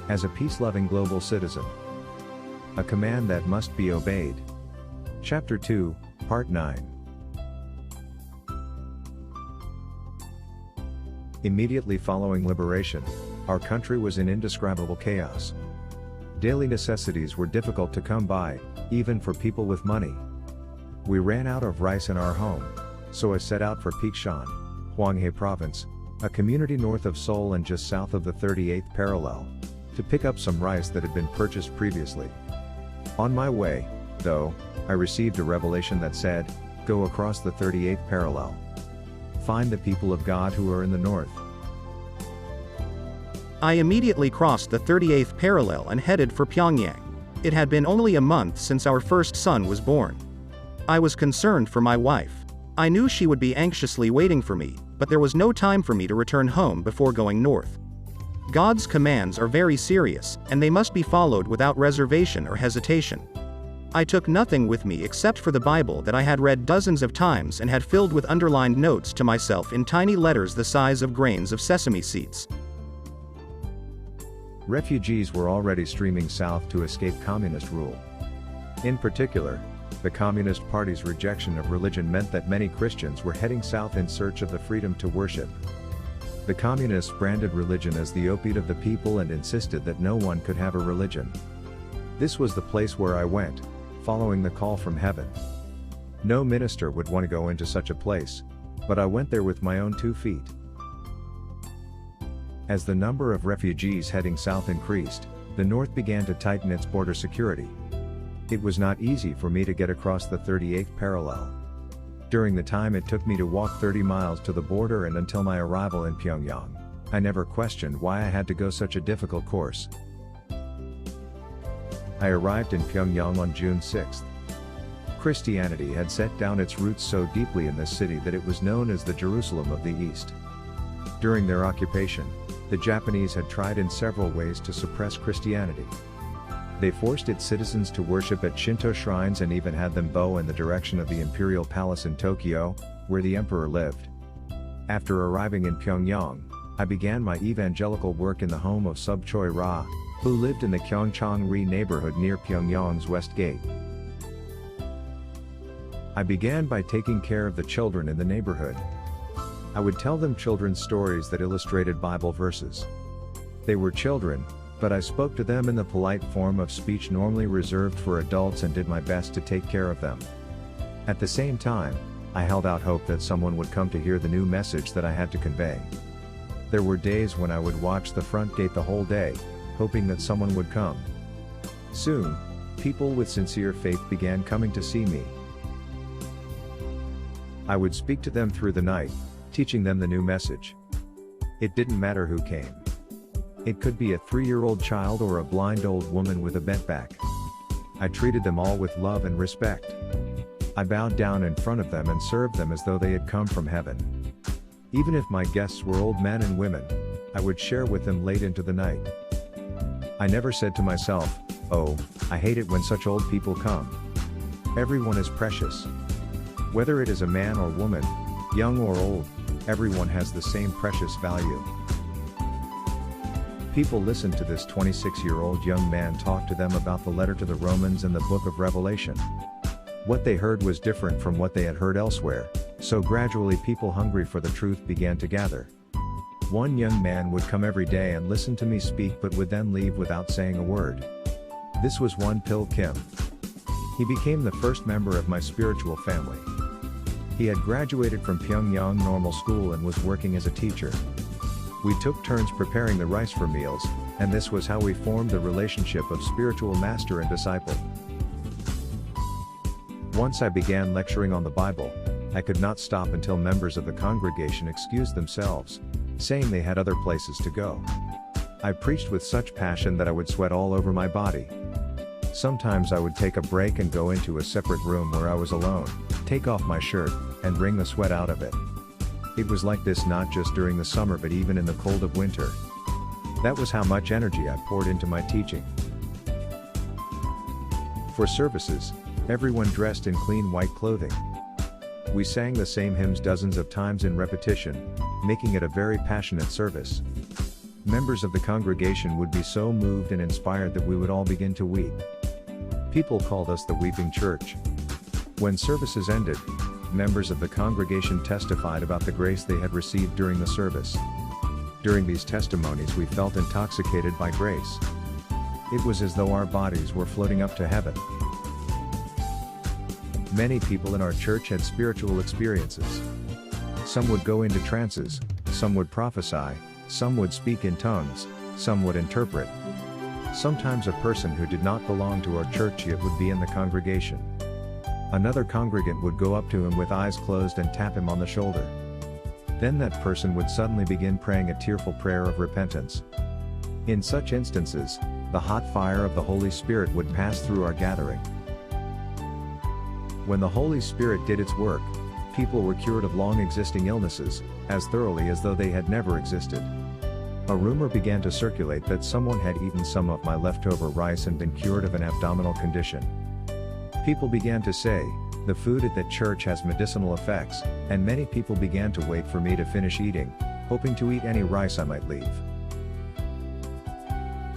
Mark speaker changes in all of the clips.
Speaker 1: as a peace-loving global citizen. A command that must be obeyed. Chapter 2, Part 9. Immediately following liberation, our country was in indescribable chaos. Daily necessities were difficult to come by, even for people with money. We ran out of rice in our home, so I set out for Pikshan, Hwanghae Province, a community north of Seoul and just south of the 38th parallel, to pick up some rice that had been purchased previously. On my way, though, I received a revelation that said, "Go across the 38th parallel. Find the people of God who are in the north."
Speaker 2: I immediately crossed the 38th parallel and headed for Pyongyang. It had been only a month since our first son was born. I was concerned for my wife. I knew she would be anxiously waiting for me, but there was no time for me to return home before going north. God's commands are very serious, and they must be followed without reservation or hesitation. I took nothing with me except for the Bible that I had read dozens of times and had filled with underlined notes to myself in tiny letters the size of grains of sesame seeds.
Speaker 1: Refugees were already streaming south to escape communist rule. In particular, the Communist Party's rejection of religion meant that many Christians were heading south in search of the freedom to worship. The communists branded religion as the opiate of the people and insisted that no one could have a religion. This was the place where I went, following the call from heaven. No minister would want to go into such a place, but I went there with my own 2 feet. As the number of refugees heading south increased, the North began to tighten its border security. It was not easy for me to get across the 38th parallel. During the time it took me to walk 30 miles to the border and until my arrival in Pyongyang, I never questioned why I had to go such a difficult course. I arrived in Pyongyang on June 6. Christianity had set down its roots so deeply in this city that it was known as the Jerusalem of the East. During their occupation, the Japanese had tried in several ways to suppress Christianity. They forced its citizens to worship at Shinto shrines and even had them bow in the direction of the Imperial Palace in Tokyo, where the emperor lived. After arriving in Pyongyang, I began my evangelical work in the home of Sub Choi Ra, who lived in the Gyeongchang-ri neighborhood near Pyongyang's West Gate. I began by taking care of the children in the neighborhood. I would tell them children's stories that illustrated Bible verses. They were children, but I spoke to them in the polite form of speech normally reserved for adults and did my best to take care of them. At the same time, I held out hope that someone would come to hear the new message that I had to convey. There were days when I would watch the front gate the whole day, hoping that someone would come. Soon, people with sincere faith began coming to see me. I would speak to them through the night, teaching them the new message. It didn't matter who came. It could be a 3-year-old child or a blind old woman with a bent back. I treated them all with love and respect. I bowed down in front of them and served them as though they had come from heaven. Even if my guests were old men and women, I would share with them late into the night. I never said to myself, "Oh, I hate it when such old people come." Everyone is precious. Whether it is a man or woman, young or old, everyone has the same precious value. People listened to this 26-year-old young man talk to them about the letter to the Romans and the book of Revelation. What they heard was different from what they had heard elsewhere, so gradually people hungry for the truth began to gather. One young man would come every day and listen to me speak but would then leave without saying a word. This was Won Pil Kim. He became the first member of my spiritual family. He had graduated from Pyongyang Normal School and was working as a teacher. We took turns preparing the rice for meals, and this was how we formed the relationship of spiritual master and disciple. Once I began lecturing on the Bible, I could not stop until members of the congregation excused themselves, saying they had other places to go. I preached with such passion that I would sweat all over my body. Sometimes I would take a break and go into a separate room where I was alone, take off my shirt, and wring the sweat out of it. It was like this not just during the summer but even in the cold of winter. That was how much energy I poured into my teaching. For services, everyone dressed in clean white clothing. We sang the same hymns dozens of times in repetition, making it a very passionate service. Members of the congregation would be so moved and inspired that we would all begin to weep. People called us the Weeping Church. When services ended, members of the congregation testified about the grace they had received during the service. During these testimonies, we felt intoxicated by grace. It was as though our bodies were floating up to heaven. Many people in our church had spiritual experiences. Some would go into trances, some would prophesy, some would speak in tongues, some would interpret. Sometimes a person who did not belong to our church yet would be in the congregation. Another congregant would go up to him with eyes closed and tap him on the shoulder. Then that person would suddenly begin praying a tearful prayer of repentance. In such instances, the hot fire of the Holy Spirit would pass through our gathering. When the Holy Spirit did its work, people were cured of long-existing illnesses, as thoroughly as though they had never existed. A rumor began to circulate that someone had eaten some of my leftover rice and been cured of an abdominal condition. People began to say, "The food at that church has medicinal effects," and many people began to wait for me to finish eating, hoping to eat any rice I might leave.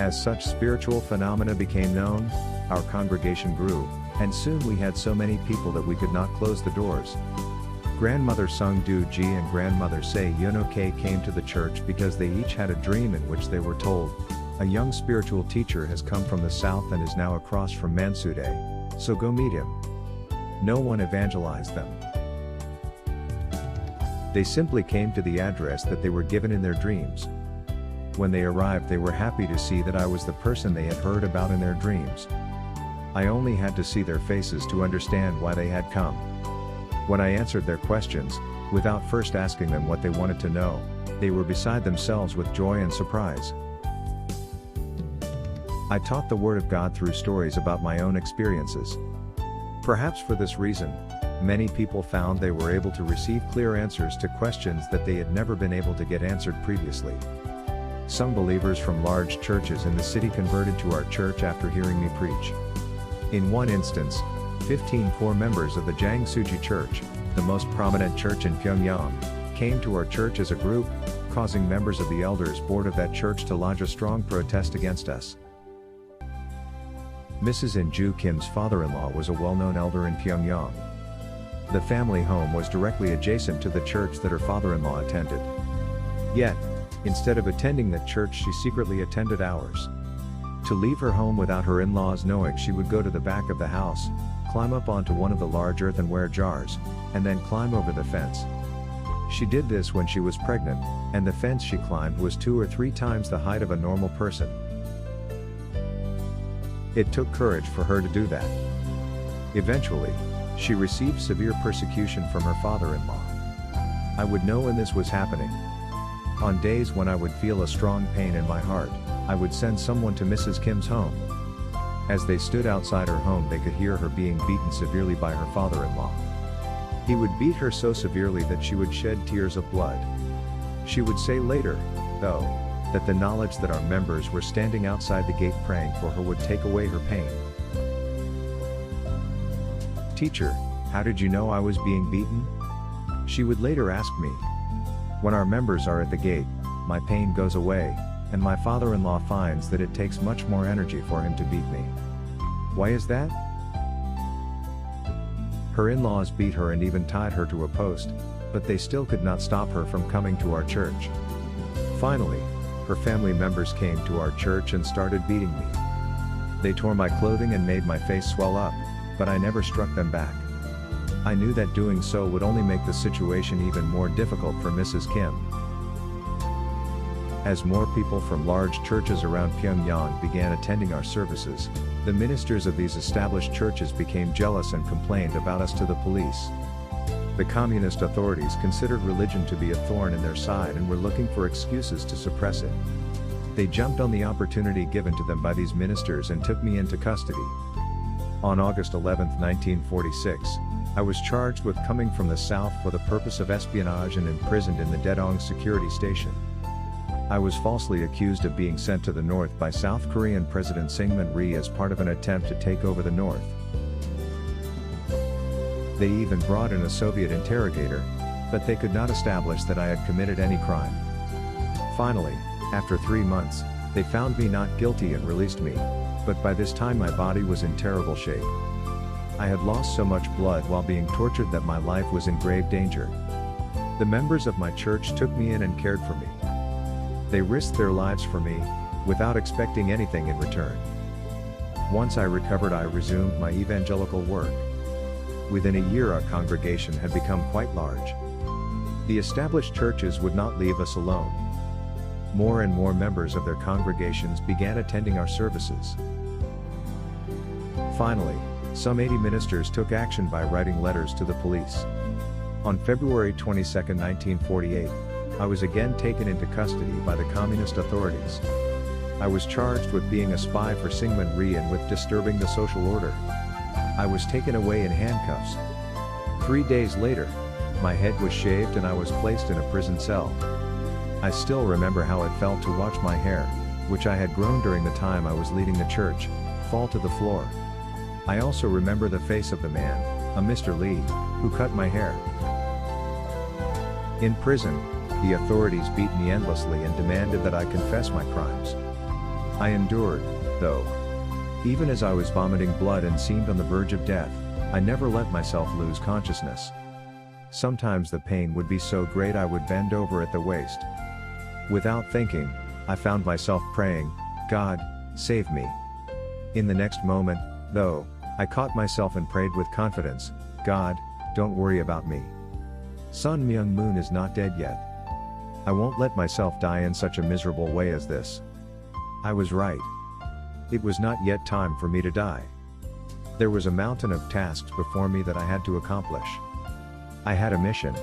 Speaker 1: As such spiritual phenomena became known, our congregation grew, and soon we had so many people that we could not close the doors. Grandmother Sung Do Ji and Grandmother Se Yono K came to the church because they each had a dream in which they were told, "A young spiritual teacher has come from the south and is now across from Mansudae, so go meet him." No one evangelized them. They simply came to the address that they were given in their dreams. When they arrived, they were happy to see that I was the person they had heard about in their dreams. I only had to see their faces to understand why they had come. When I answered their questions, without first asking them what they wanted to know, they were beside themselves with joy and surprise. I taught the Word of God through stories about my own experiences. Perhaps for this reason, many people found they were able to receive clear answers to questions that they had never been able to get answered previously. Some believers from large churches in the city converted to our church after hearing me preach. In one instance, 15 core members of the Jangsuji Church, the most prominent church in Pyongyang, came to our church as a group, causing members of the elders board of that church to lodge a strong protest against us. Mrs. In-ju Kim's father-in-law was a well-known elder in Pyongyang. The family home was directly adjacent to the church that her father-in-law attended. Yet, instead of attending that church, she secretly attended ours. To leave her home without her in-laws knowing, she would go to the back of the house, climb up onto one of the large earthenware jars, and then climb over the fence. She did this when she was pregnant, and the fence she climbed was 2 or 3 times the height of a normal person. It took courage for her to do that. Eventually, she received severe persecution from her father-in-law. I would know when this was happening. On days when I would feel a strong pain in my heart, I would send someone to Mrs. Kim's home. As they stood outside her home, they could hear her being beaten severely by her father-in-law. He would beat her so severely that she would shed tears of blood. She would say later, though, that the knowledge that our members were standing outside the gate praying for her would take away her pain. "Teacher, how did you know I was being beaten?" she would later ask me. "When our members are at the gate, my pain goes away, and my father-in-law finds that it takes much more energy for him to beat me. Why is that?" Her in-laws beat her and even tied her to a post, but they still could not stop her from coming to our church. Finally, her family members came to our church and started beating me. They tore my clothing and made my face swell up, but I never struck them back. I knew that doing so would only make the situation even more difficult for Mrs. Kim. As more people from large churches around Pyongyang began attending our services, the ministers of these established churches became jealous and complained about us to the police. The communist authorities considered religion to be a thorn in their side and were looking for excuses to suppress it. They jumped on the opportunity given to them by these ministers and took me into custody. On August 11, 1946, I was charged with coming from the south for the purpose of espionage and imprisoned in the Daedong security station. I was falsely accused of being sent to the north by South Korean President Syngman Rhee as part of an attempt to take over the north. They even brought in a Soviet interrogator, but they could not establish that I had committed any crime. Finally, After 3 months, they found me not guilty and released me, but by this time my body was in terrible shape. I had lost so much blood while being tortured that my life was in grave danger. The members of my church took me in and cared for me. They risked their lives for me, without expecting anything in return. Once I recovered, I resumed my evangelical work. Within a year, our congregation had become quite large. The established churches would not leave us alone. More and more members of their congregations began attending our services. Finally, some 80 ministers took action by writing letters to the police. On February 22, 1948, I was again taken into custody by the communist authorities. I was charged with being a spy for Syngman Rhee and with disturbing the social order. I was taken away in handcuffs. 3 days later, my head was shaved and I was placed in a prison cell. I still remember how it felt to watch my hair, which I had grown during the time I was leading the church, fall to the floor. I also remember the face of the man, a Mr. Lee, who cut my hair. In prison, the authorities beat me endlessly and demanded that I confess my crimes. I endured, though. Even as I was vomiting blood and seemed on the verge of death, I never let myself lose consciousness. Sometimes the pain would be so great I would bend over at the waist. Without thinking, I found myself praying, "God, save me." In the next moment, though, I caught myself and prayed with confidence, "God, don't worry about me. Son Myung Moon is not dead yet. I won't let myself die in such a miserable way as this." I was right. It was not yet time for me to die. There was a mountain of tasks before me that I had to accomplish. I had a mission.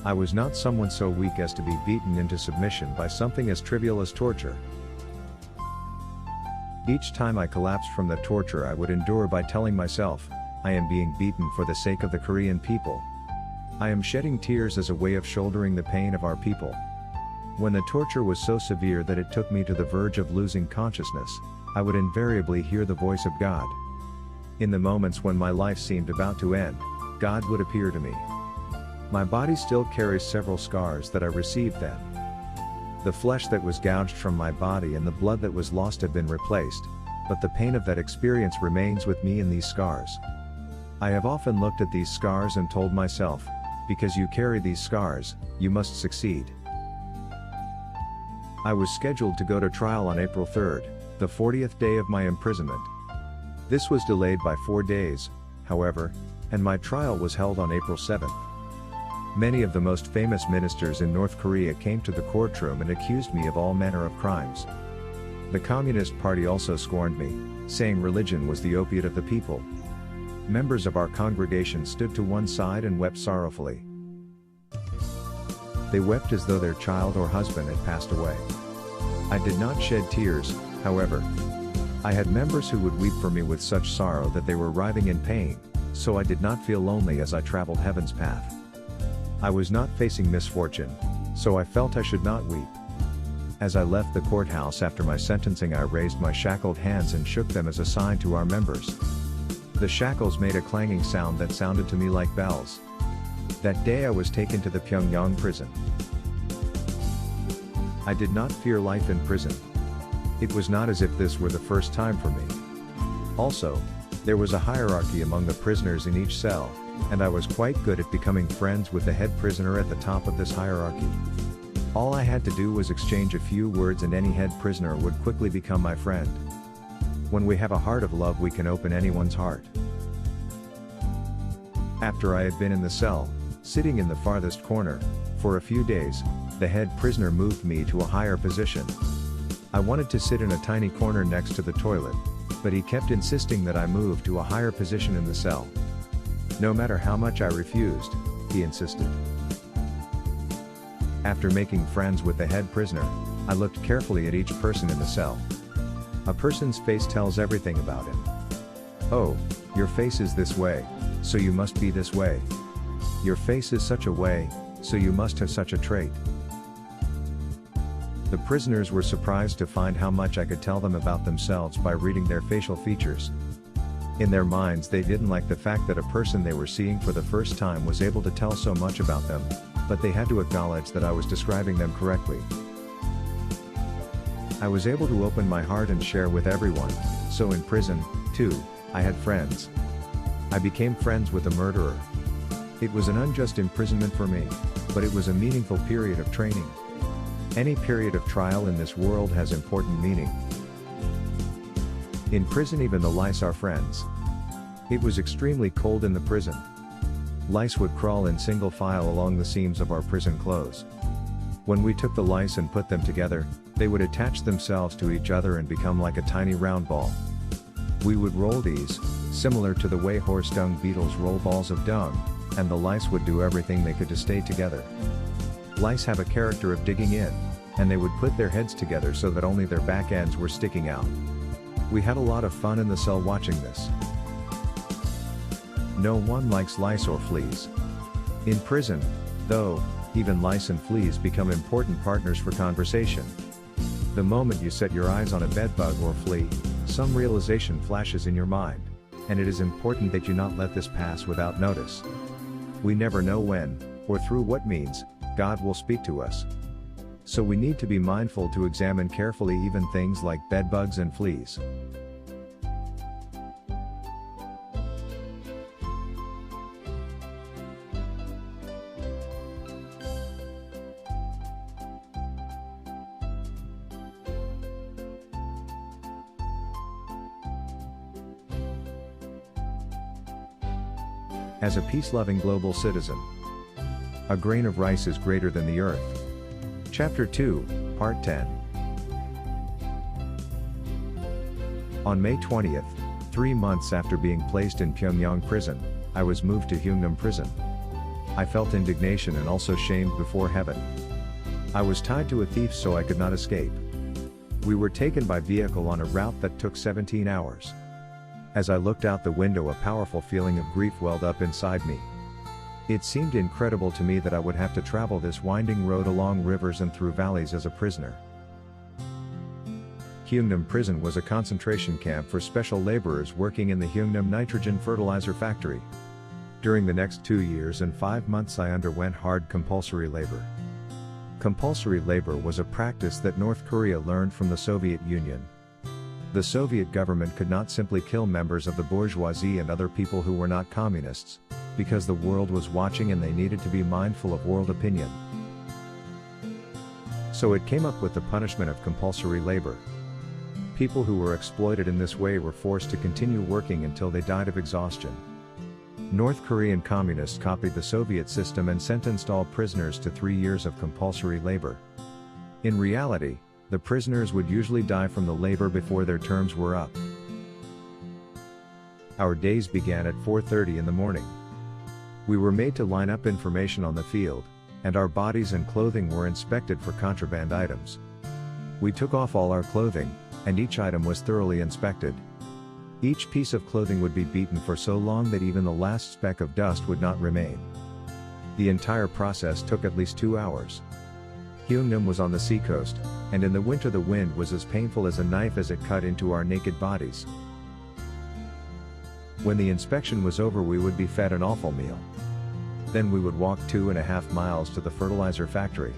Speaker 1: I was not someone so weak as to be beaten into submission by something as trivial as torture. Each time I collapsed from the torture, I would endure by telling myself, "I am being beaten for the sake of the Korean people. I am shedding tears as a way of shouldering the pain of our people." When the torture was so severe that it took me to the verge of losing consciousness, I would invariably hear the voice of God. In the moments when my life seemed about to end, God would appear to me. My body still carries several scars that I received then. The flesh that was gouged from my body and the blood that was lost have been replaced, but the pain of that experience remains with me in these scars. I have often looked at these scars and told myself, because you carry these scars, you must succeed. I was scheduled to go to trial on April 3rd, the 40th day of my imprisonment. This was delayed by 4 days, however, and my trial was held on April 7th. Many of the most famous ministers in North Korea came to the courtroom and accused me of all manner of crimes. The Communist Party also scorned me, saying religion was the opiate of the people. Members of our congregation stood to one side and wept sorrowfully. They wept as though their child or husband had passed away. I did not shed tears, however. I had members who would weep for me with such sorrow that they were writhing in pain, so I did not feel lonely as I traveled heaven's path. I was not facing misfortune, so I felt I should not weep. As I left the courthouse after my sentencing, I raised my shackled hands and shook them as a sign to our members. The shackles made a clanging sound that sounded to me like bells. That day I was taken to the Pyongyang prison. I did not fear life in prison. It was not as if this were the first time for me. Also, there was a hierarchy among the prisoners in each cell, and I was quite good at becoming friends with the head prisoner at the top of this hierarchy. All I had to do was exchange a few words and any head prisoner would quickly become my friend. When we have a heart of love, we can open anyone's heart. After I had been in the cell, sitting in the farthest corner, for a few days, the head prisoner moved me to a higher position. I wanted to sit in a tiny corner next to the toilet, but he kept insisting that I move to a higher position in the cell. No matter how much I refused, he insisted. After making friends with the head prisoner, I looked carefully at each person in the cell. A person's face tells everything about him. Oh, your face is this way, so you must be this way. Your face is such a way, so you must have such a trait. The prisoners were surprised to find how much I could tell them about themselves by reading their facial features. In their minds, they didn't like the fact that a person they were seeing for the first time was able to tell so much about them, but they had to acknowledge that I was describing them correctly. I was able to open my heart and share with everyone, so in prison, too, I had friends. I became friends with a murderer. It was an unjust imprisonment for me, but it was a meaningful period of training. Any period of trial in this world has important meaning. In prison, even the lice are friends. It was extremely cold in the prison. Lice would crawl in single file along the seams of our prison clothes. When we took the lice and put them together, they would attach themselves to each other and become like a tiny round ball. We would roll these, similar to the way horse dung beetles roll balls of dung, and the lice would do everything they could to stay together. Lice have a character of digging in, and they would put their heads together so that only their back ends were sticking out. We had a lot of fun in the cell watching this. No one likes lice or fleas. In prison, though, even lice and fleas become important partners for conversation. The moment you set your eyes on a bedbug or flea, some realization flashes in your mind, and it is important that you not let this pass without notice. We never know when, or through what means, God will speak to us. So we need to be mindful to examine carefully even things like bedbugs and fleas. As a peace-loving global citizen, a grain of rice is greater than the earth. Chapter 2, Part 10. On May 20th, 3 months after being placed in Pyongyang prison, I was moved to Hyungnam prison. I felt indignation and also shamed before heaven. I was tied to a thief so I could not escape. We were taken by vehicle on a route that took 17 hours. As I looked out the window, a powerful feeling of grief welled up inside me. It seemed incredible to me that I would have to travel this winding road along rivers and through valleys as a prisoner. Hyungnam prison was a concentration camp for special laborers working in the Hyungnam nitrogen fertilizer factory. During the next 2 years and 5 months I underwent hard compulsory labor. Compulsory labor was a practice that North Korea learned from the Soviet Union. The Soviet government could not simply kill members of the bourgeoisie and other people who were not communists, because the world was watching and they needed to be mindful of world opinion. So it came up with the punishment of compulsory labor. People who were exploited in this way were forced to continue working until they died of exhaustion. North Korean communists copied the Soviet system and sentenced all prisoners to 3 years of compulsory labor. In reality, the prisoners would usually die from the labor before their terms were up. Our days began at 4:30 in the morning. We were made to line up information on the field, and our bodies and clothing were inspected for contraband items. We took off all our clothing, and each item was thoroughly inspected. Each piece of clothing would be beaten for so long that even the last speck of dust would not remain. The entire process took at least 2 hours. Hyungnam was on the seacoast, and in the winter the wind was as painful as a knife as it cut into our naked bodies. When the inspection was over, we would be fed an awful meal. Then we would walk 2.5 miles to the fertilizer factory.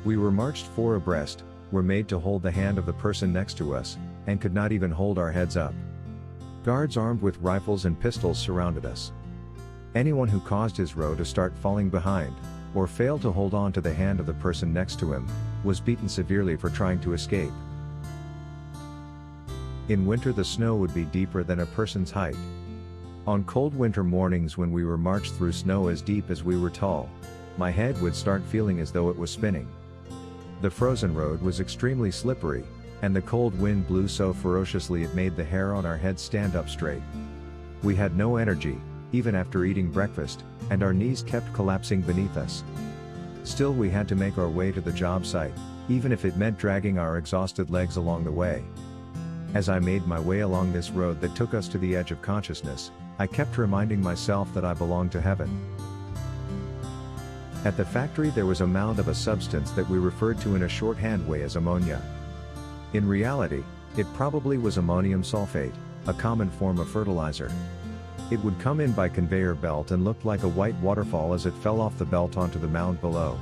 Speaker 1: We were marched 4 abreast, were made to hold the hand of the person next to us, and could not even hold our heads up. Guards armed with rifles and pistols surrounded us. Anyone who caused his row to start falling behind, or failed to hold on to the hand of the person next to him, was beaten severely for trying to escape. In winter the snow would be deeper than a person's height. On cold winter mornings when we were marched through snow as deep as we were tall, my head would start feeling as though it was spinning. The frozen road was extremely slippery, and the cold wind blew so ferociously it made the hair on our heads stand up straight. We had no energy, even after eating breakfast, and our knees kept collapsing beneath us. Still we had to make our way to the job site, even if it meant dragging our exhausted legs along the way. As I made my way along this road that took us to the edge of consciousness, I kept reminding myself that I belonged to heaven. At the factory there was a mound of a substance that we referred to in a shorthand way as ammonia. In reality, it probably was ammonium sulfate, a common form of fertilizer. It would come in by conveyor belt and looked like a white waterfall as it fell off the belt onto the mound below.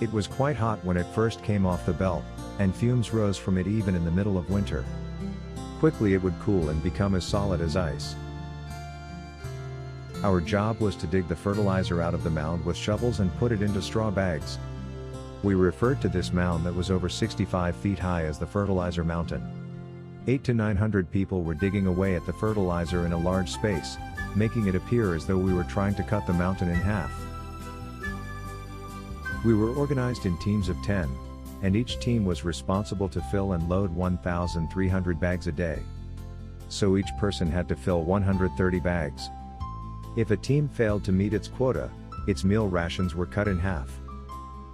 Speaker 1: It was quite hot when it first came off the belt, and fumes rose from it even in the middle of winter. Quickly it would cool and become as solid as ice. Our job was to dig the fertilizer out of the mound with shovels and put it into straw bags. We referred to this mound that was over 65 feet high as the fertilizer mountain. 800 to 900 people were digging away at the fertilizer in a large space, making it appear as though we were trying to cut the mountain in half. We were organized in teams of 10, and each team was responsible to fill and load 1,300 bags a day. So each person had to fill 130 bags. If a team failed to meet its quota, its meal rations were cut in half.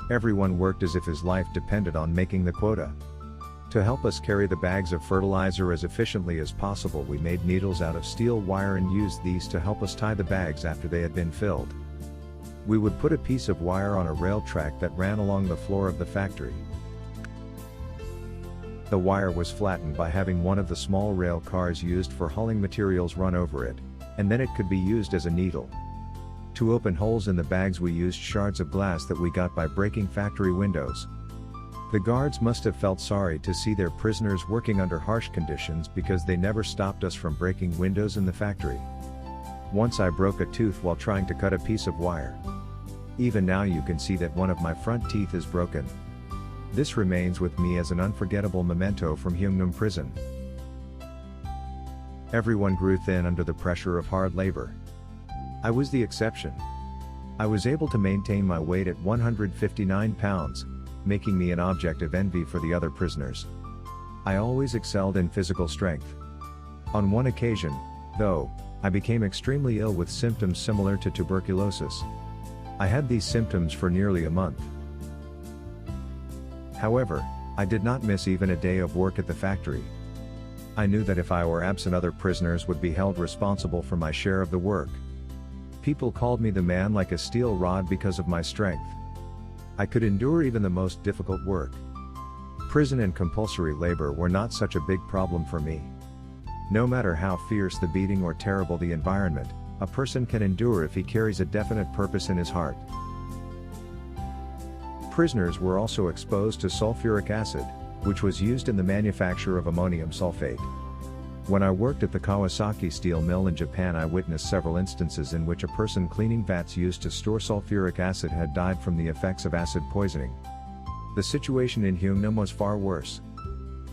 Speaker 1: Everyone worked as if his life depended on making the quota. To help us carry the bags of fertilizer as efficiently as possible, we made needles out of steel wire and used these to help us tie the bags after they had been filled. We would put a piece of wire on a rail track that ran along the floor of the factory. The wire was flattened by having one of the small rail cars used for hauling materials run over it, and then it could be used as a needle. To open holes in the bags we used shards of glass that we got by breaking factory windows. The guards must have felt sorry to see their prisoners working under harsh conditions because they never stopped us from breaking windows in the factory. Once I broke a tooth while trying to cut a piece of wire. Even now you can see that one of my front teeth is broken. This remains with me as an unforgettable memento from Myung Moon prison. Everyone grew thin under the pressure of hard labor. I was the exception. I was able to maintain my weight at 159 pounds, making me an object of envy for the other prisoners. I always excelled in physical strength. On one occasion, though, I became extremely ill with symptoms similar to tuberculosis. I had these symptoms for nearly a month. However, I did not miss even a day of work at the factory. I knew that if I were absent, other prisoners would be held responsible for my share of the work. People called me the man like a steel rod because of my strength. I could endure even the most difficult work. Prison and compulsory labor were not such a big problem for me. No matter how fierce the beating or terrible the environment, a person can endure if he carries a definite purpose in his heart. Prisoners were also exposed to sulfuric acid, which was used in the manufacture of ammonium sulfate. When I worked at the Kawasaki steel mill in Japan, I witnessed several instances in which a person cleaning vats used to store sulfuric acid had died from the effects of acid poisoning. The situation in Myung Moon was far worse.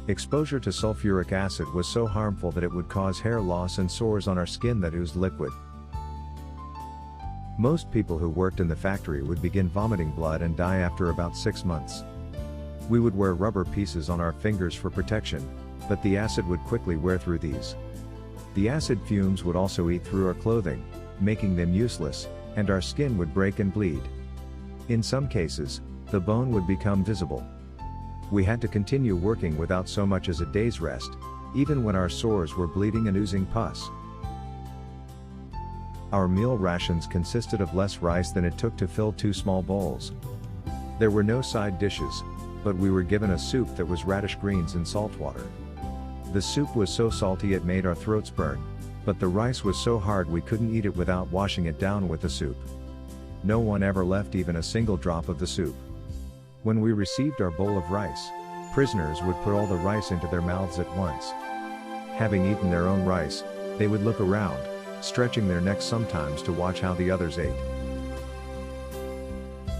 Speaker 1: Exposure to sulfuric acid was so harmful that it would cause hair loss and sores on our skin that oozed liquid. Most people who worked in the factory would begin vomiting blood and die after about 6 months. We would wear rubber pieces on our fingers for protection, but the acid would quickly wear through these. The acid fumes would also eat through our clothing, making them useless, and our skin would break and bleed. In some cases, the bone would become visible. We had to continue working without so much as a day's rest, even when our sores were bleeding and oozing pus. Our meal rations consisted of less rice than it took to fill 2 small bowls. There were no side dishes, but we were given a soup that was radish greens and salt water. The soup was so salty it made our throats burn, but the rice was so hard we couldn't eat it without washing it down with the soup. No one ever left even a single drop of the soup. When we received our bowl of rice, prisoners would put all the rice into their mouths at once. Having eaten their own rice, they would look around, stretching their necks sometimes to watch how the others ate.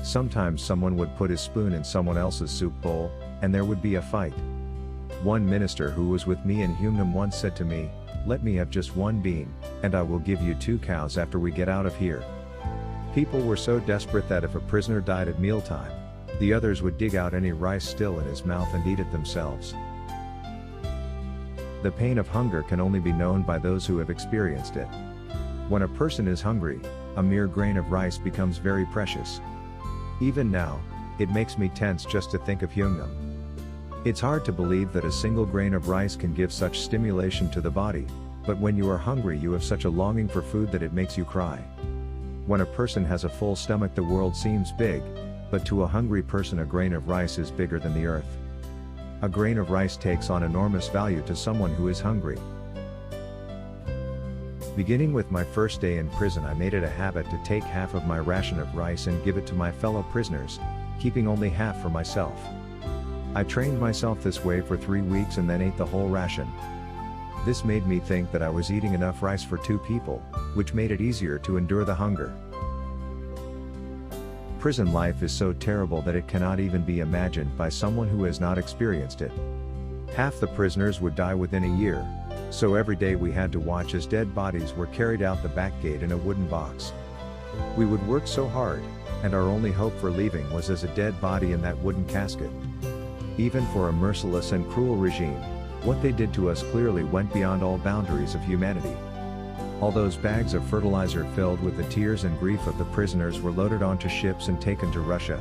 Speaker 1: Sometimes someone would put his spoon in someone else's soup bowl, and there would be a fight. One minister who was with me in Myung Moon once said to me, "Let me have just 1 bean, and I will give you 2 cows after we get out of here." People were so desperate that if a prisoner died at mealtime, the others would dig out any rice still in his mouth and eat it themselves. The pain of hunger can only be known by those who have experienced it. When a person is hungry, a mere grain of rice becomes very precious. Even now, it makes me tense just to think of Myung Moon. It's hard to believe that a single grain of rice can give such stimulation to the body, but when you are hungry you have such a longing for food that it makes you cry. When a person has a full stomach the world seems big, but to a hungry person a grain of rice is bigger than the earth. A grain of rice takes on enormous value to someone who is hungry. Beginning with my first day in prison, I made it a habit to take half of my ration of rice and give it to my fellow prisoners, keeping only half for myself. I trained myself this way for 3 weeks and then ate the whole ration. This made me think that I was eating enough rice for 2 people, which made it easier to endure the hunger. Prison life is so terrible that it cannot even be imagined by someone who has not experienced it. Half the prisoners would die within a year, so every day we had to watch as dead bodies were carried out the back gate in a wooden box. We would work so hard, and our only hope for leaving was as a dead body in that wooden casket. Even for a merciless and cruel regime, what they did to us clearly went beyond all boundaries of humanity. All those bags of fertilizer filled with the tears and grief of the prisoners were loaded onto ships and taken to Russia.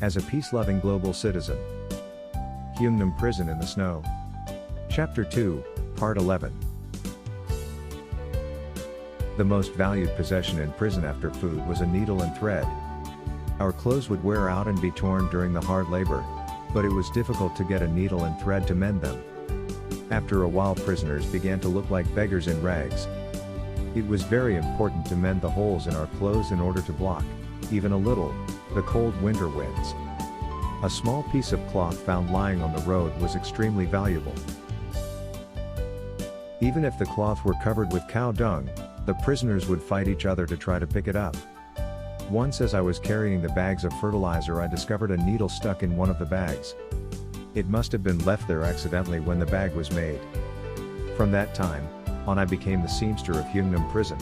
Speaker 1: As a peace-loving global citizen. Myung Moon Prison in the Snow. Chapter 2, Part 11. The most valued possession in prison after food was a needle and thread. Our clothes would wear out and be torn during the hard labor, but it was difficult to get a needle and thread to mend them. After a while, prisoners began to look like beggars in rags. It was very important to mend the holes in our clothes in order to block, even a little, the cold winter winds. A small piece of cloth found lying on the road was extremely valuable. Even if the cloth were covered with cow dung, the prisoners would fight each other to try to pick it up. Once, as I was carrying the bags of fertilizer, I discovered a needle stuck in one of the bags. It must have been left there accidentally when the bag was made. From that time on, I became the seamster of Myung Moon Prison.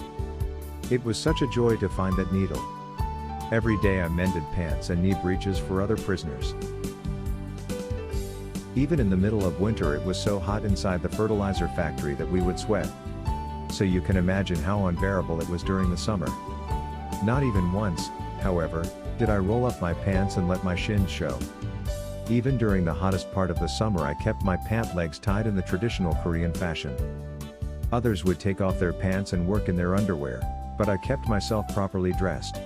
Speaker 1: It was such a joy to find that needle. Every day I mended pants and knee breeches for other prisoners. Even in the middle of winter, it was so hot inside the fertilizer factory that we would sweat. So you can imagine how unbearable it was during the summer. Not even once, however, did I roll up my pants and let my shins show. Even during the hottest part of the summer, I kept my pant legs tied in the traditional Korean fashion. Others would take off their pants and work in their underwear, but I kept myself properly dressed.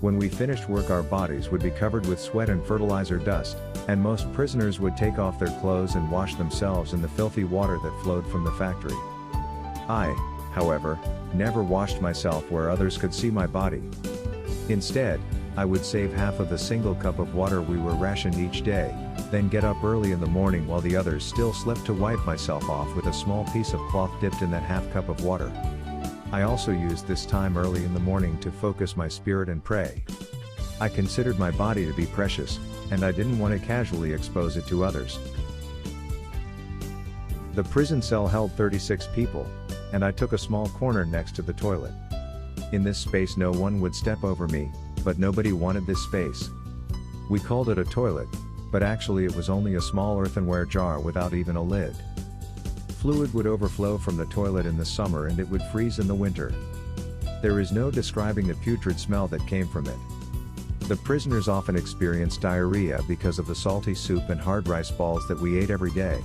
Speaker 1: When we finished work, our bodies would be covered with sweat and fertilizer dust, and most prisoners would take off their clothes and wash themselves in the filthy water that flowed from the factory. I, however, never washed myself where others could see my body. Instead, I would save half of the single cup of water we were rationed each day, then get up early in the morning while the others still slept to wipe myself off with a small piece of cloth dipped in that half cup of water. I also used this time early in the morning to focus my spirit and pray. I considered my body to be precious, and I didn't want to casually expose it to others. The prison cell held 36 people, and I took a small corner next to the toilet. In this space no one would step over me, but nobody wanted this space. We called it a toilet, but actually it was only a small earthenware jar without even a lid. Fluid would overflow from the toilet in the summer and it would freeze in the winter. There is no describing the putrid smell that came from it. The prisoners often experienced diarrhea because of the salty soup and hard rice balls that we ate every day.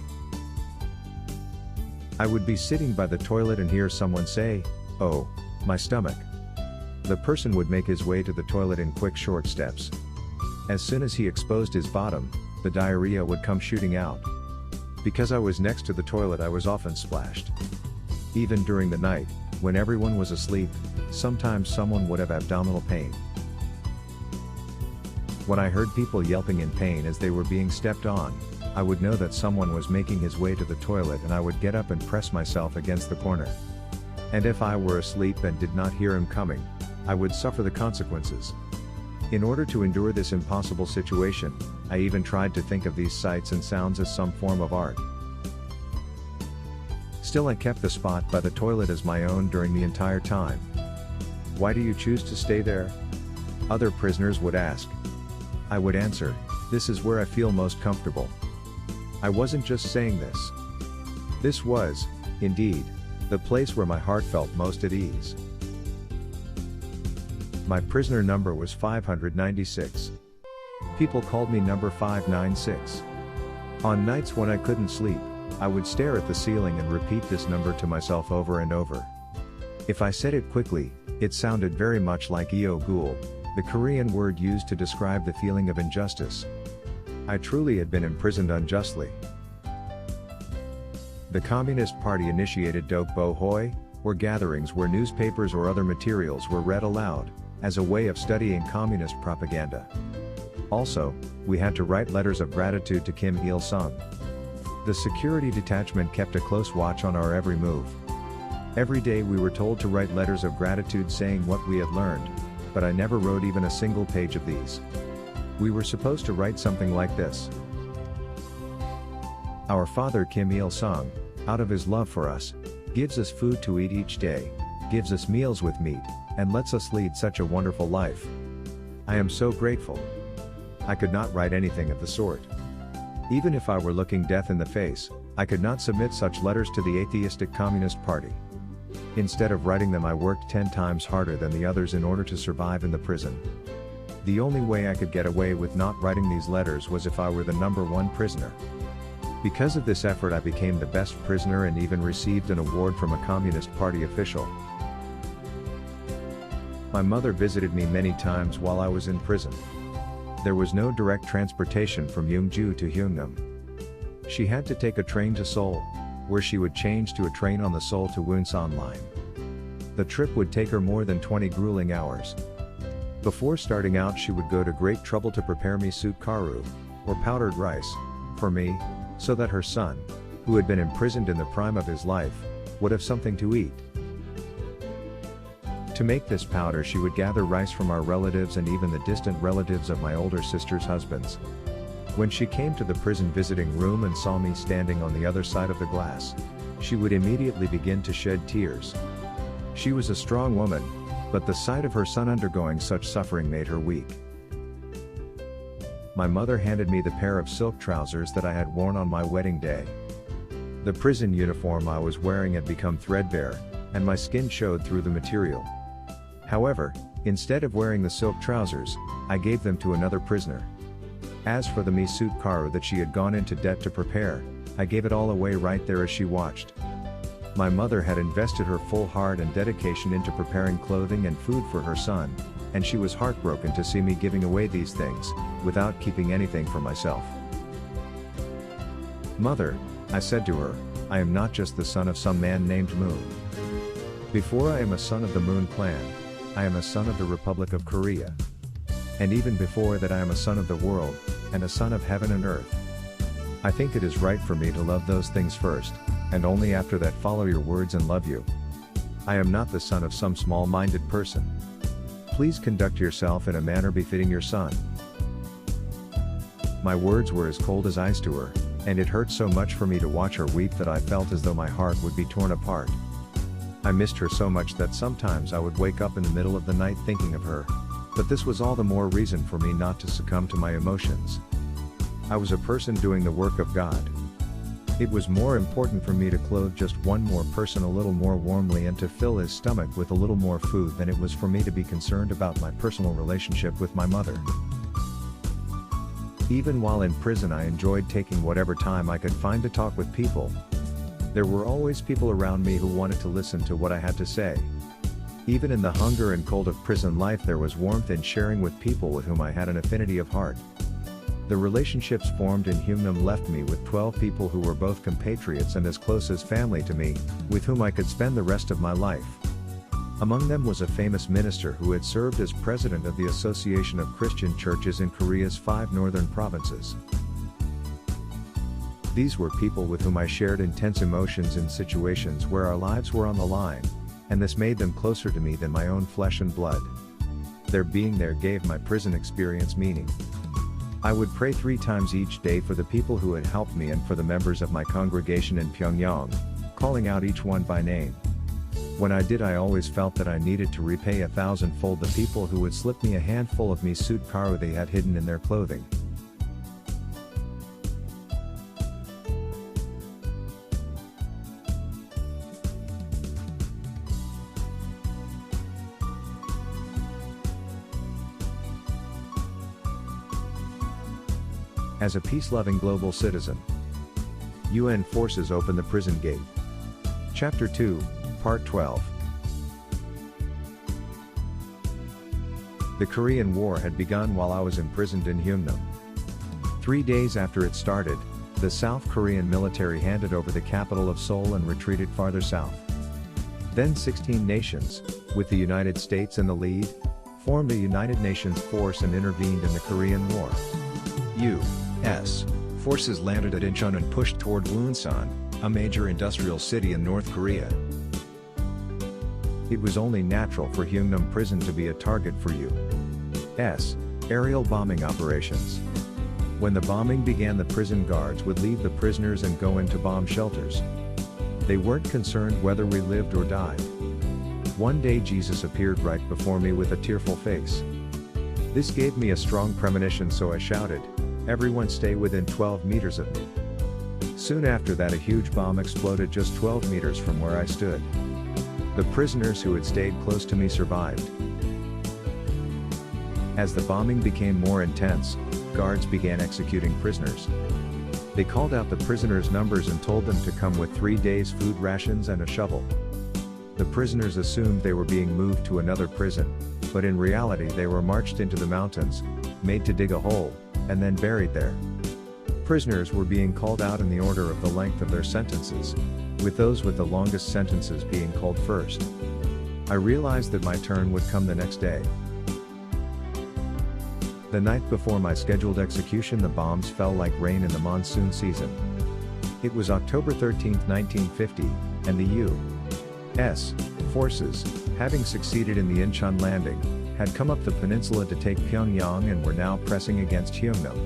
Speaker 1: I would be sitting by the toilet and hear someone say, "Oh, my stomach." The person would make his way to the toilet in quick short steps. As soon as he exposed his bottom, the diarrhea would come shooting out. Because I was next to the toilet, I was often splashed. Even during the night, when everyone was asleep, sometimes someone would have abdominal pain. When I heard people yelping in pain as they were being stepped on, I would know that someone was making his way to the toilet and I would get up and press myself against the corner. And if I were asleep and did not hear him coming, I would suffer the consequences. In order to endure this impossible situation, I even tried to think of these sights and sounds as some form of art. Still, I kept the spot by the toilet as my own during the entire time. "Why do you choose to stay there?" Other prisoners would ask. I would answer, "This is where I feel most comfortable." I wasn't just saying this. This was, indeed, the place where my heart felt most at ease. My prisoner number was 596. People called me number 596. On nights when I couldn't sleep, I would stare at the ceiling and repeat this number to myself over and over. If I said it quickly, it sounded very much like eo gul, the Korean word used to describe the feeling of injustice. I truly had been imprisoned unjustly. The Communist Party initiated Dokbo Hoi, or gatherings where newspapers or other materials were read aloud, as a way of studying communist propaganda. Also, we had to write letters of gratitude to Kim Il-sung. The security detachment kept a close watch on our every move. Every day we were told to write letters of gratitude saying what we had learned, but I never wrote even a single page of these. We were supposed to write something like this. Our father Kim Il-sung, out of his love for us, gives us food to eat each day, gives us meals with meat, and lets us lead such a wonderful life. I am so grateful. I could not write anything of the sort. Even if I were looking death in the face, I could not submit such letters to the atheistic Communist Party. Instead of writing them, I worked 10 times harder than the others in order to survive in the prison. The only way I could get away with not writing these letters was if I were the #1 prisoner. Because of this effort, I became the best prisoner and even received an award from a Communist Party official. My mother visited me many times while I was in prison. There was no direct transportation from Yeongju to Hyungnam. She had to take a train to Seoul, where she would change to a train on the Seoul to Wonsan line. The trip would take her more than 20 grueling hours. Before starting out, she would go to great trouble to prepare me sut karu, or powdered rice, for me, so that her son, who had been imprisoned in the prime of his life, would have something to eat. To make this powder, she would gather rice from our relatives and even the distant relatives of my older sister's husbands. When she came to the prison visiting room and saw me standing on the other side of the glass, she would immediately begin to shed tears. She was a strong woman, but the sight of her son undergoing such suffering made her weak. My mother handed me the pair of silk trousers that I had worn on my wedding day. The prison uniform I was wearing had become threadbare, and my skin showed through the material. However, instead of wearing the silk trousers, I gave them to another prisoner. As for the mi sut karu that she had gone into debt to prepare, I gave it all away right there as she watched. My mother had invested her full heart and dedication into preparing clothing and food for her son, and she was heartbroken to see me giving away these things, without keeping anything for myself. "Mother," I said to her, "I am not just the son of some man named Moon. Before I am a son of the Moon clan, I am a son of the Republic of Korea. And even before that I am a son of the world, and a son of heaven and earth. I think it is right for me to love those things first, and only after that follow your words and love you. I am not the son of some small-minded person. Please conduct yourself in a manner befitting your son." My words were as cold as ice to her, and it hurt so much for me to watch her weep that I felt as though my heart would be torn apart. I missed her so much that sometimes I would wake up in the middle of the night thinking of her, but this was all the more reason for me not to succumb to my emotions. I was a person doing the work of God. It was more important for me to clothe just one more person a little more warmly and to fill his stomach with a little more food than it was for me to be concerned about my personal relationship with my mother. Even while in prison, I enjoyed taking whatever time I could find to talk with people. There were always people around me who wanted to listen to what I had to say. Even in the hunger and cold of prison life, there was warmth in sharing with people with whom I had an affinity of heart. The relationships formed in Hyungnam left me with 12 people who were both compatriots and as close as family to me, with whom I could spend the rest of my life. Among them was a famous minister who had served as president of the Association of Christian Churches in Korea's 5 northern provinces. These were people with whom I shared intense emotions in situations where our lives were on the line, and this made them closer to me than my own flesh and blood. Their being there gave my prison experience meaning. I would pray 3 times each day for the people who had helped me and for the members of my congregation in Pyongyang, calling out each one by name. When I did, I always felt that I needed to repay 1,000-fold the people who would slip me a handful of mi sut karu they had hidden in their clothing. As a peace-loving global citizen, UN forces open the prison gate. Chapter 2, Part 12. The Korean War had begun while I was imprisoned in Hyungnam. 3 days after it started, the South Korean military handed over the capital of Seoul and retreated farther south. Then 16 nations, with the United States in the lead, formed a United Nations force and intervened in the Korean War. U.S. forces landed at Incheon and pushed toward Wonsan, a major industrial city in North Korea. It was only natural for Hyungnam prison to be a target for U.S. aerial bombing operations. When the bombing began, the prison guards would leave the prisoners and go into bomb shelters. They weren't concerned whether we lived or died. One day Jesus appeared right before me with a tearful face. This gave me a strong premonition, so I shouted, "Everyone stay within 12 meters of me." Soon after that, a huge bomb exploded just 12 meters from where I stood. The prisoners who had stayed close to me survived. As the bombing became more intense, guards began executing prisoners. They called out the prisoners' numbers and told them to come with 3 days' food rations and a shovel. The prisoners assumed they were being moved to another prison, but in reality they were marched into the mountains, made to dig a hole, and then buried there. Prisoners were being called out in the order of the length of their sentences, with those with the longest sentences being called first. I realized that my turn would come the next day. The night before my scheduled execution, the bombs fell like rain in the monsoon season. It was October 13, 1950, and the U.S. forces, having succeeded in the Incheon landing, had come up the peninsula to take Pyongyang and were now pressing against Hyungnam.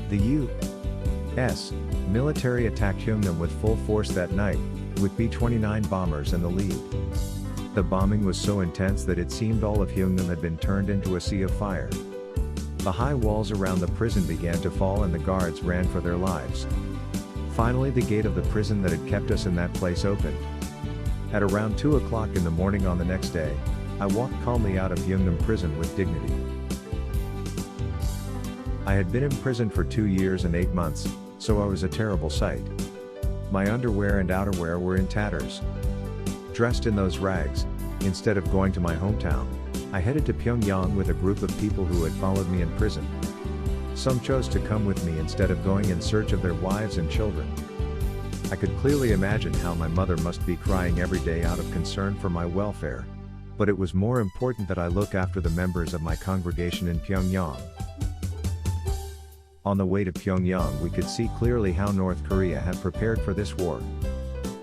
Speaker 1: The U.S. military attacked Hyungnam with full force that night, with B-29 bombers in the lead. The bombing was so intense that it seemed all of Hyungnam had been turned into a sea of fire. The high walls around the prison began to fall and the guards ran for their lives. Finally, the gate of the prison that had kept us in that place opened. At around 2 o'clock in the morning on the next day, I walked calmly out of Hyungnam prison with dignity. I had been imprisoned for 2 years and 8 months, so I was a terrible sight. My underwear and outerwear were in tatters. Dressed in those rags, instead of going to my hometown, I headed to Pyongyang with a group of people who had followed me in prison. Some chose to come with me instead of going in search of their wives and children. I could clearly imagine how my mother must be crying every day out of concern for my welfare, but it was more important that I look after the members of my congregation in Pyongyang. On the way to Pyongyang, we could see clearly how North Korea had prepared for this war.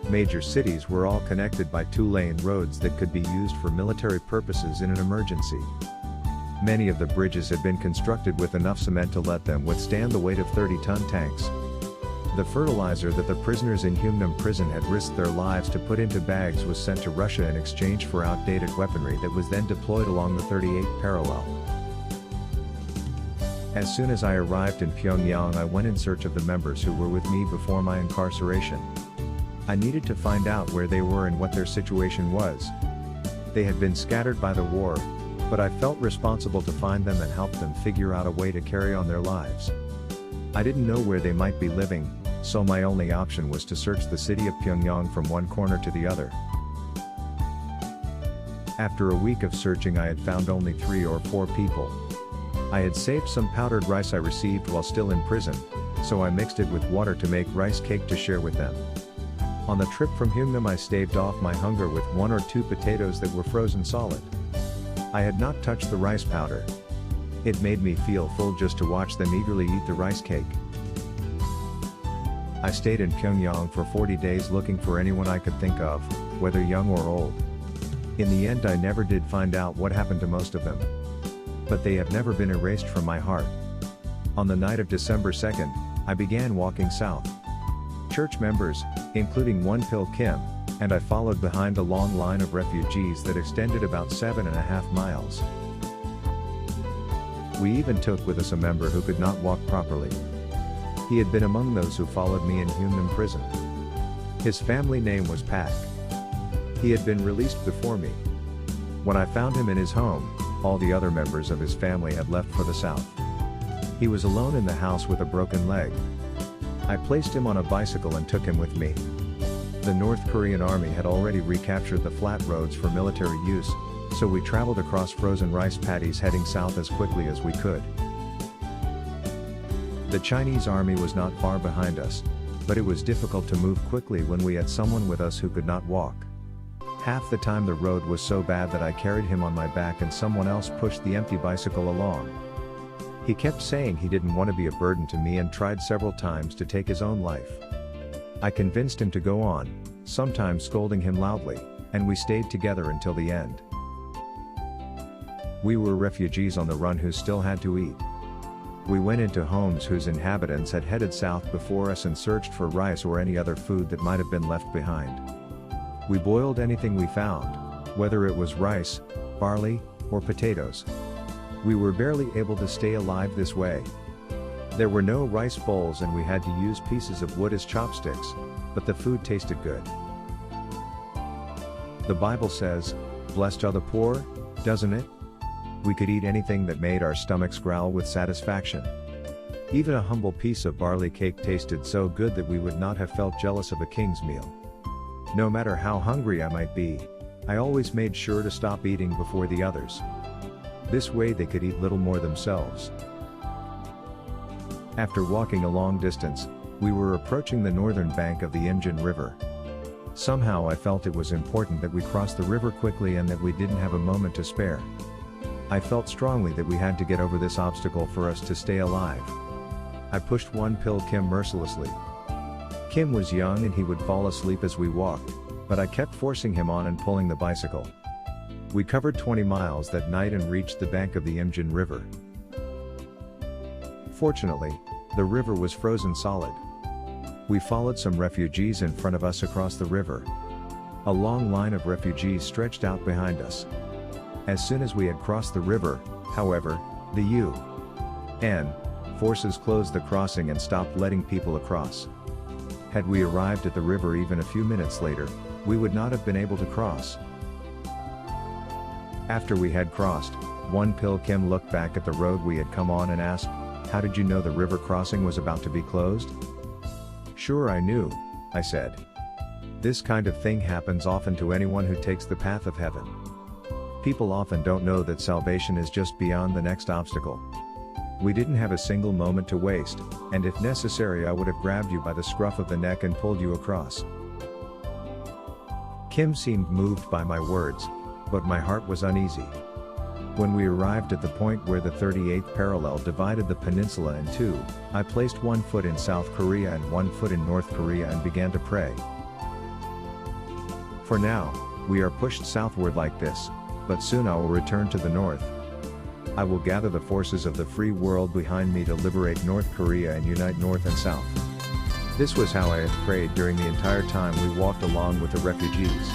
Speaker 1: Major cities were all connected by 2-lane roads that could be used for military purposes in an emergency. Many of the bridges had been constructed with enough cement to let them withstand the weight of 30-ton tanks. The fertilizer that the prisoners in Hyungnam prison had risked their lives to put into bags was sent to Russia in exchange for outdated weaponry that was then deployed along the 38th parallel. As soon as I arrived in Pyongyang, I went in search of the members who were with me before my incarceration. I needed to find out where they were and what their situation was. They had been scattered by the war, but I felt responsible to find them and help them figure out a way to carry on their lives. I didn't know where they might be living, so my only option was to search the city of Pyongyang from one corner to the other. After a week of searching, I had found only 3 or 4 people. I had saved some powdered rice I received while still in prison, so I mixed it with water to make rice cake to share with them. On the trip from Hyungnam, I staved off my hunger with 1 or 2 potatoes that were frozen solid. I had not touched the rice powder. It made me feel full just to watch them eagerly eat the rice cake. I stayed in Pyongyang for 40 days looking for anyone I could think of, whether young or old. In the end, I never did find out what happened to most of them. But they have never been erased from my heart. On the night of December 2nd, I began walking south. Church members, including Won-pil Kim, and I followed behind a long line of refugees that extended about 7.5 miles. We even took with us a member who could not walk properly. He had been among those who followed me in Hyungnam prison. His family name was Pak. He had been released before me. When I found him in his home, all the other members of his family had left for the south. He was alone in the house with a broken leg. I placed him on a bicycle and took him with me. The North Korean army had already recaptured the flat roads for military use, So we traveled across frozen rice paddies heading south as quickly as we could. The Chinese army was not far behind us, but it was difficult to move quickly when we had someone with us who could not walk. Half the time the road was so bad that I carried him on my back and someone else pushed the empty bicycle along. He kept saying he didn't want to be a burden to me and tried several times to take his own life. I convinced him to go on, sometimes scolding him loudly, and we stayed together until the end. We were refugees on the run who still had to eat. We went into homes whose inhabitants had headed south before us and searched for rice or any other food that might have been left behind. We boiled anything we found, whether it was rice, barley, or potatoes. We were barely able to stay alive this way. There were no rice bowls and we had to use pieces of wood as chopsticks, but the food tasted good. The Bible says, "Blessed are the poor," doesn't it? We could eat anything that made our stomachs growl with satisfaction. Even a humble piece of barley cake tasted so good that we would not have felt jealous of a king's meal. No matter how hungry I might be, I always made sure to stop eating before the others. This way they could eat little more themselves. After walking a long distance, we were approaching the northern bank of the Imjin River. Somehow I felt it was important that we cross the river quickly and that we didn't have a moment to spare. I felt strongly that we had to get over this obstacle for us to stay alive. I pushed one pill Kim mercilessly. Kim was young and he would fall asleep as we walked, but I kept forcing him on and pulling the bicycle. We covered 20 miles that night and reached the bank of the Imjin River. Fortunately, the river was frozen solid. We followed some refugees in front of us across the river. A long line of refugees stretched out behind us. As soon as we had crossed the river, however, the UN forces closed the crossing and stopped letting people across. Had we arrived at the river even a few minutes later, we would not have been able to cross. After we had crossed, one pill Kim looked back at the road we had come on and asked, "How did you know the river crossing was about to be closed?" "Sure, I knew," I said. This kind of thing happens often to anyone who takes the path of heaven. People often don't know that salvation is just beyond the next obstacle. We didn't have a single moment to waste, and if necessary I would have grabbed you by the scruff of the neck and pulled you across. Kim seemed moved by my words, but my heart was uneasy. When we arrived at the point where the 38th parallel divided the peninsula in two, I placed one foot in South Korea and one foot in North Korea and began to pray. For now, we are pushed southward like this, but soon I will return to the north. I will gather the forces of the free world behind me to liberate North Korea and unite North and South. This was how I had prayed during the entire time we walked along with the refugees.